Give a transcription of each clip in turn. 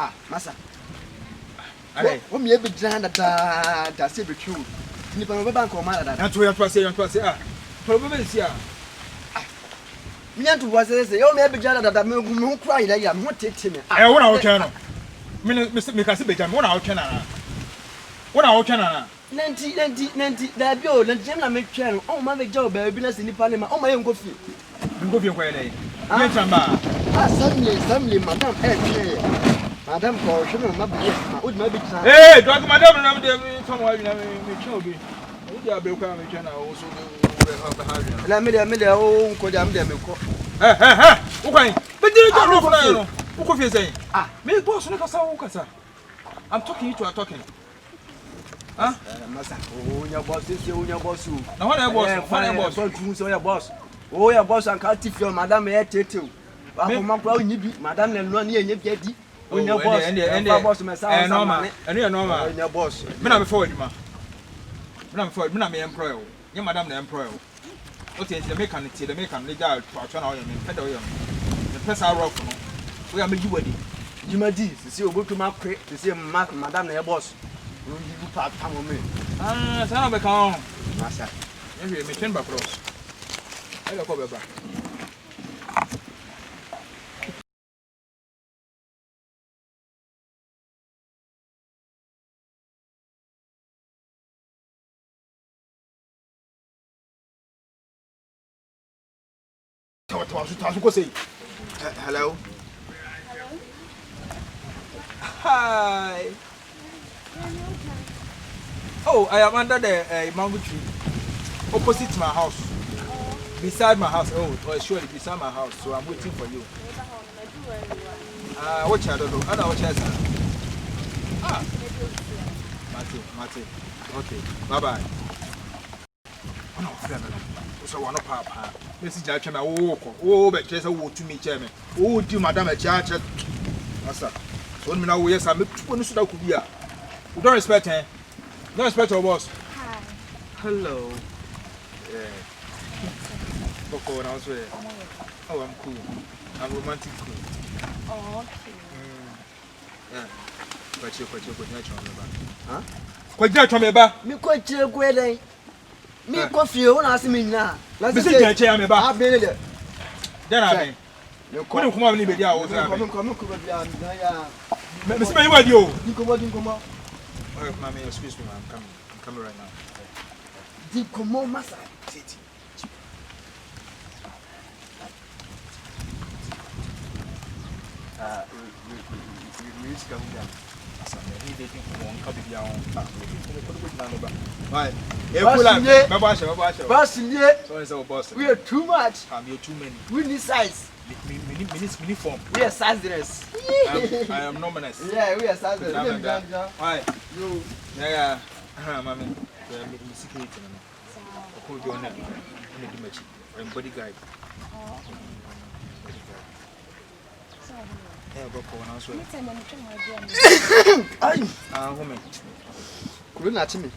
Ah, massa. What me be grand that say be true. Nipa no be bank o mara that. Na to say ah. Problem is here. Me antu was say you me be grand that me cry like am what tete me. Eh wona wo twen no. Me ka se be jam wona wo twen na. Wona wo twen na. Nanti da bi o nanti na me twen o ma be jaw ba bi na se nipa le ma o ma ye nko fi. Nko fi nko ye le. Ye chamba. Ah, samle madam Madam ko shino ma bi ma o di ma be tsan. Eh, do madam na me de fam wa bi na me twen obi. O di abe kwa me twen na o so na me de o nko jam de me ko. O kwan. Be dire jo ro funa no. O ko fi say. Ah, me boss no kasa o kasa. I'm talking you are talking. Huh? Masa, oh, your boss is your boss. Now what are boss? What are boss? Your boss. Oh, your boss and can't if your madam air tattoo. Madam, no near your daddy. When your boss and your boss, myself, and you're normal, and your boss. Men are before you, ma. Men are before you, me employer. Your madam, the employer. What is the mechanic? The mechanic, the guy, Patron, or your pedal. The press are rough. We are making you ready. You might see you go to my crate to see madam, your boss. You part time with me. Ah, son of a cow. Massa. Maybe me turn back cross. I go back. Hello. Hi. Oh, I am under the mango tree opposite my house. Beside my house. Oh, surely beside my house. So I'm waiting for you. What I don't know. I don't know what I said. Ah. Mate. Okay. Bye-bye. Oh, no, friend. So one of papa. Message I came oh, but just a word to me, chairman. Oh, dear madam, a charge. Master. So when now, yes, I'm going to could be. You don't respect him. Don't respect your boss. Hi. Hello. Yeah. Oh, I'm cool. I'm romantic cool. Oh, okay. Yeah. Quite you, Huh? quite you, Me quite you, quite me coffee, one ask me now. Let's see the chair, I've been there. Then I mean, you couldn't come out in the video. Miss May, what you? Come on. Mammy, excuse me, I'm coming right now. Come on, massa. We are too much. You're too many. We need size. Mini form. We are sizeless. I am nominous. Yeah, we are sizeless. Why? You. Yeah. Mammy. I'm security. I'm going I'm bodyguard. Woman. Couldn't at me.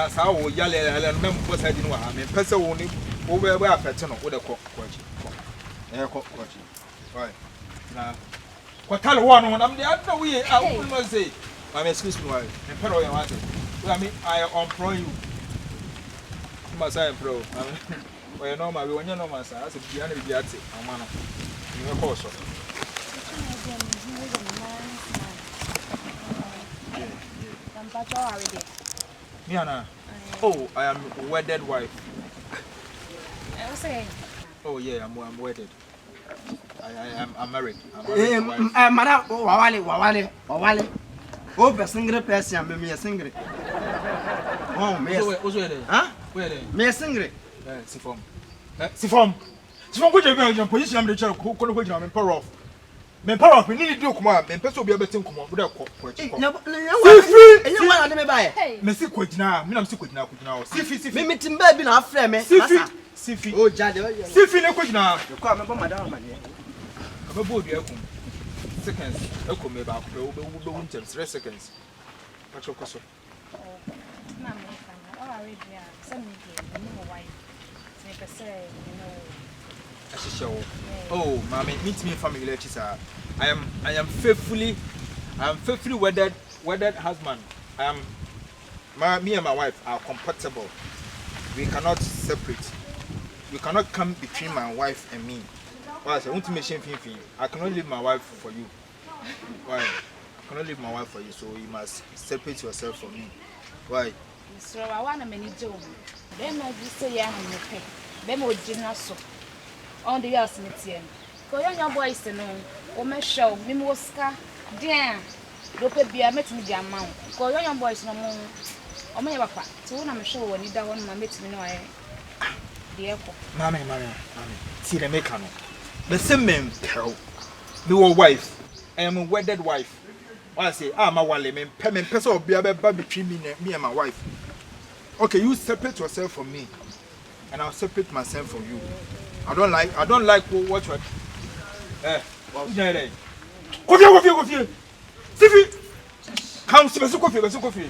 Sao yale and remember what I didn't want. I mean, person only over where I fetched with a cock. Right now, what kind of one I'm the other way. I wouldn't say, I'm excuse me, and pedal your answer. I mean, I employ you. You must I employ. Well, you know, my when you know my son, that's a piano, the art, a man. You know, also. Miana. Oh, I am wedded wife. Oh yeah, I'm wedded. I'm married. Madam, Wawale. Oh, a single person, me a single. Oh, me. Huh? Me a single. Sifom, which are position of the church who could have been power off. Men power off, we need to do come on, and person will be able to come on without coach. Messi quit now, I'm sick now. Sifi, meeting baby now, frame. Sifi, oh, Jaddy, Sifi, no quick now. You come about Madame. I'm a board, you seconds, I'll come about the winter, 3 seconds. What's your question? Oh, mammy, meet me family lectures. I am faithfully wedded husband. Me and my wife are compatible. We cannot separate. You cannot come between my wife and me. Why? I cannot leave my wife for you. Why? I cannot leave my wife for you, so you must separate yourself from me. Why? So I want to manage you. Then I just say I'm okay. Then we'll do so. On the house meeting. Go on your boys to know. O me show me Oscar. Damn. Dope be a met me the amount. Go on your boys no more. O me papa. So when I'm sure when you da one my mate me know I. The airport. Mommy. See the make no. The same man tell. The wife. I am a wedded wife. I say, my wale men person will be between me and my wife. Okay, you separate yourself from me, and I'll separate myself from you. I don't like what. Coffee. Sifi, come see coffee.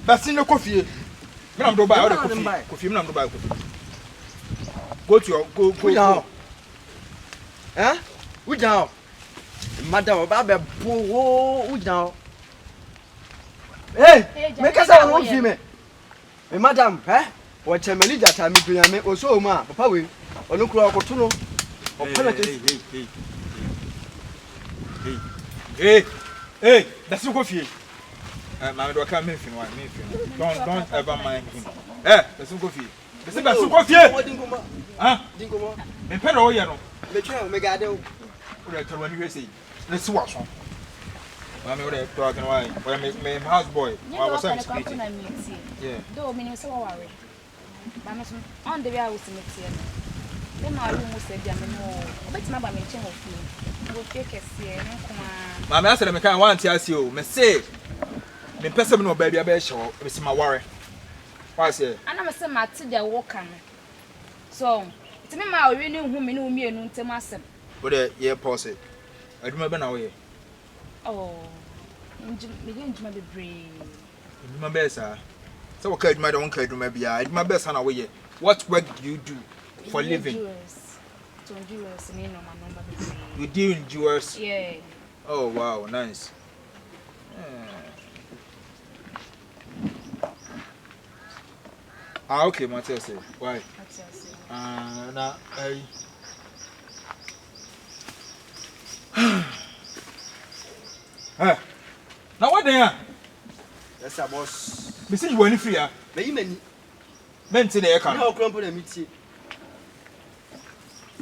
That's in the coffee. I'm not buy coffee. I'm not buy coffee. Go to your go down. Huh? We down. Madam, Baba, who down? Hey, make us our own female. Madam, what a melody that I'm doing, or so, ma, Papa, we, or look like a tunnel. Hey, that's your coffee. My dog can't make him. Don't ever mind him. That's your coffee. That's your coffee. Huh? And Pedro, you know. The trail, Megado. When you say, let's watch on. I'm talking why. When my houseboy, I was speaking. Yeah. Though, meaning so worry. But on the way I was in the theater. Then my room was said, but my mamma change of me. Will take a seer. My master, I can't want to ask you, Miss say, me person no baby, I bet show, Miss my worry. Why say? I never said my tea walker. So, to me, my really whom you know me and to myself. But yeah, pause it. I remember now. Oh, begin to be brave. My best, sir. So, okay, my own card, maybe I did my best on away. What work do you do for living? You deal in jewels? Yeah. Oh, wow, nice. Okay, Matthias, why? Now, now what there? Yes, I was. Me see you any free ah. Me men say dey can. No crumple na meet.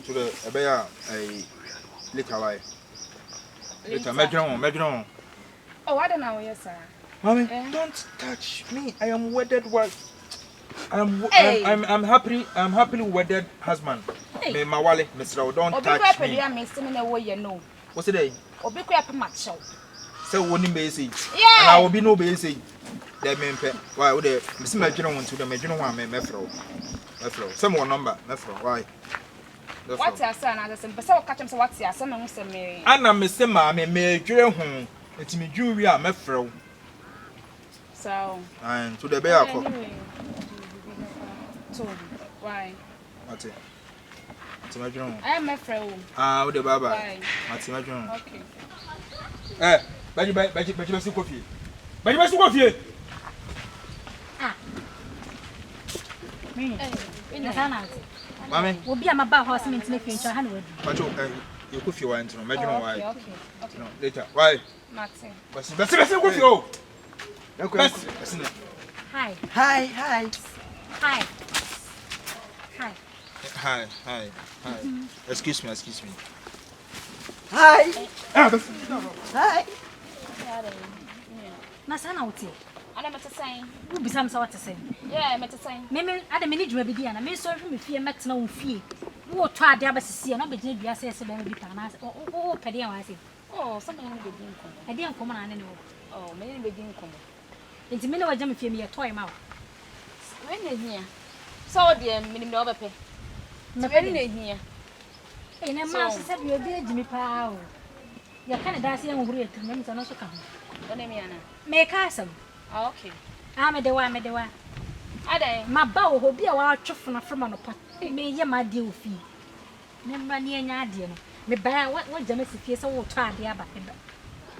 To the ebeya later why. Later medron. Oh, I don't know, yes sir. Mommy, don't touch me. I am wedded wife. I'm happily wedded husband. Me mawale, Mr. Don't touch me. What's it? Obi kwa pe macho. Say woni be say. And I will be no be say. Dey me mpe. Why we dey me see medwene won to the medwene ho me fro. Some one number me fro. Why? What ya say na say pese wo ka chem say what ya say me ho say me. Ana me say ma me medwene ho. Eti me dwu wi a me fro. So. And to the be akọ. So why? What it? I am a friend. With the baba. Okay. Baji coffee. Baji coffee. Me. Mami. We'll be at my bar house in the future. But you coffee want to imagine why. Okay. Later. Why? Martin. But coffee. Oh. Hi. Excuse me. Hi. Nasana uti. Ana meta saying. Who be some sort to say? Yeah, meta saying. Meme ada me need be dia na me so me fie metna wo fie. Wo to ade abasisi na be gina bia se se be bi ta na o pede an wa se. Oh, something be din kom. Ade an kom na ne wo. Oh, me be din kom. Enti me na waja me fie me ye toy ma wo. When na hia. So de minim na obepe. Me when na hia. Eh na ma se bi obi agimi pa o. Ya kana da se an huru etu me so no so ka ho. One me ana. Me ka asam. Ah, okay. Me de wa. Adai. Ma ba wo bi a wa twefo na frama no pa. Me ye ma de ofi. Me mba ni anya ade no. me ba what jam si fie so wo to ade aba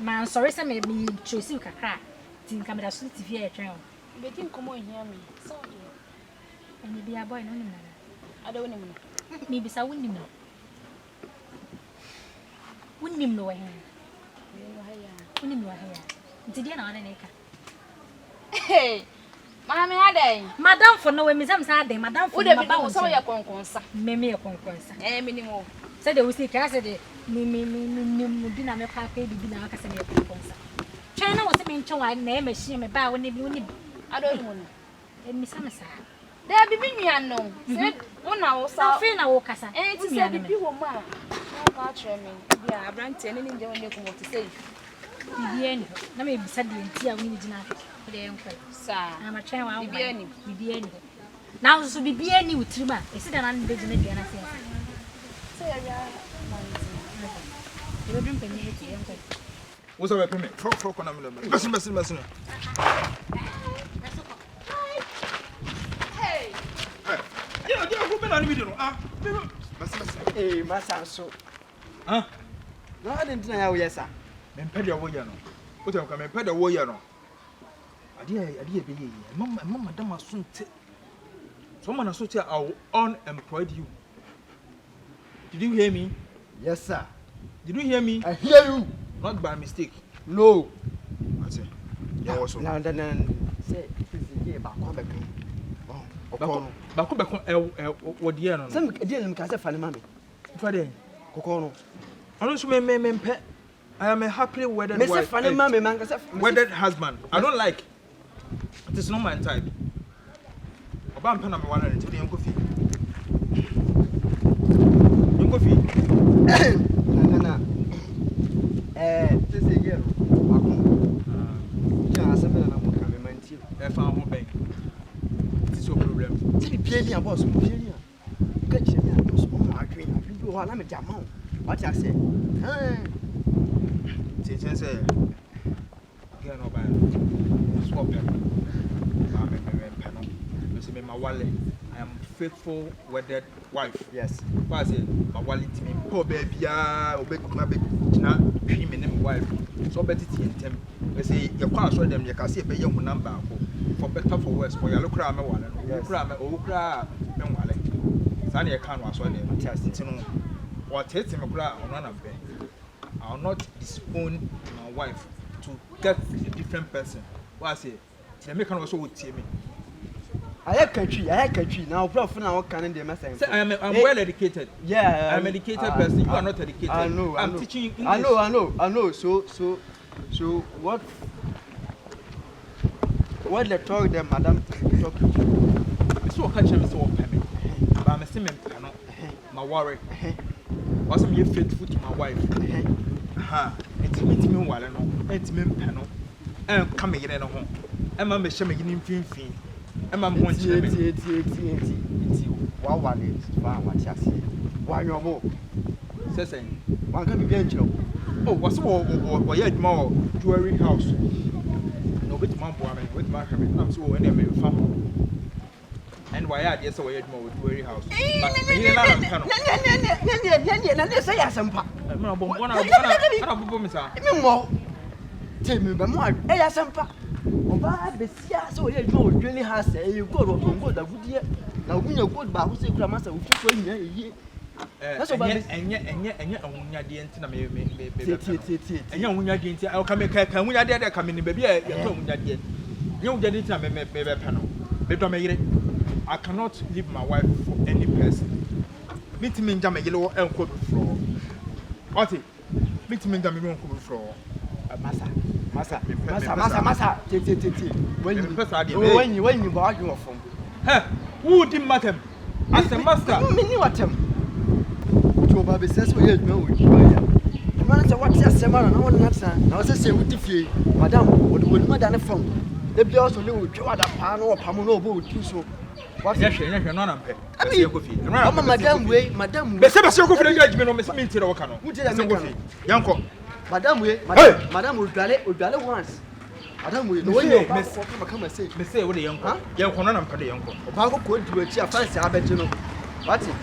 man sorry say me choose kakra tin kamera so ti fie e twen be tin komo hia me so any be a boy no nim na ada woni mu me bisa wonnim no wa hia wonnim no wa hia nti dia na wana na eka hey mama adai madam for no we me sam sa adai madam for ma ba wo so ya konkonsa me ye konkonsa minimo say de we see ka say de me bi na me kwa ka bi na aka say me konkonsa China was me nchen wa na e machine me ba woni ado mu no mi sam sa da bi nua no say wona wo sa afi na wo kasa ti say bi wo ma na ka tre me bia abrante ne nje woni ko mo ti say bibiani na me bisa de ntia woni gina de enko sa na ma chen wa bibiani na so bibiani utrima esi da na nde gina de na say ya eu drum pe ni heti enko What's up, Peme? Fro kona mi lo. Listen. hey Yeah, go be na ni video. Listen. Eh, masa so. No, I didn't know how yes, Me mpede wo ya no. O tem ka me mpede wo ya no. Ade be ye. Mama dama sunte. So man so tell I will unemployed you. Did you hear me? yes sir. Did you hear me? I hear you. Not by mistake. No. That's it. Yeah, also. Now then say please ba ko be kan. Oh, Bako what the no. Some dey ka say fa ne mama. Fa dey. Kokoro no. I don't me I am a happily wedded Me say wife. fa ne mama man ka say Wedded husband. I don't like. It is not my type. Oba mpa na me wana nti de enkofi. Enkofi. Na. This is here. Bako. Ja ase be na mo ka me manti. E fa ho ben. It is your problem. Ti bi ni boss mo bi ni. Ka chi ni boss mo ma adwen. Adwen bi ho na me jama o. What I say? Teacher say, get no bad. Swap them. My wallet. I am faithful wedded wife. Yes. What's it? My wallet to me. Poor baby, my baby, now, dreaming wife. So better to them. They say, you can't show them, you can see a young number for better for worse. For your look around my wallet. Look around my old crowd. No wallet. Sunny, I can't watch them. Just or take him on none of them. I will not disown my wife to get a different person. What I say? The American also would tell me. I have country. Now, prof, now can in the message. I'm well educated. Yeah, I'm an educated person. You are not educated. I know. I'm teaching you English. I know. So what they talk them, madam? Talk. So catch him so penny. But I'm a semen panel. My worry. Wasn't you faithful to my wife? It's me while I know. It's me panel. And come again at home. And I'm a shaman in fin. And I'm going to Wow, why you more? Says one can be gentle. Oh, what's more yet more jewelry house? No, with my woman, with my hammer, I'm so any family. And why I just away more with jewelry house? Say yes, some papa. Tell me, but more. Hey, some papa. Oba besia so ye dwo odwene ha se e go ro go da gudie na ogunya go ba ho se kura masa ofufu anya ye enye onwunyade enti na me enye onwunyade enti o ka me ka onwunyade de ka me ni ba bia ye to onwunyade enye onwunyade enti na me be pa no me do me yire. I cannot leave my wife for any person. Meet me nja me yile wo enko bi fro oti meet me nja me enko bi fro Masa. When you bought your phone. Hey, who did matter? As a master, many what him. To Baby says, we had no. Man, what's your summer? No one not I was say with the fee, Madame, would not done a phone. They be also little Joada Pano or Pamono boat too so. What's your shame? None of Madame way, Madame. The same as your judgment on Miss Minty or Cano. Who did I say? Yanko. Madame, Madame will dwell once. Madame will come and say, say what the young one and put the uncle. Pago could do a chair fancy, I bet you know. What's it?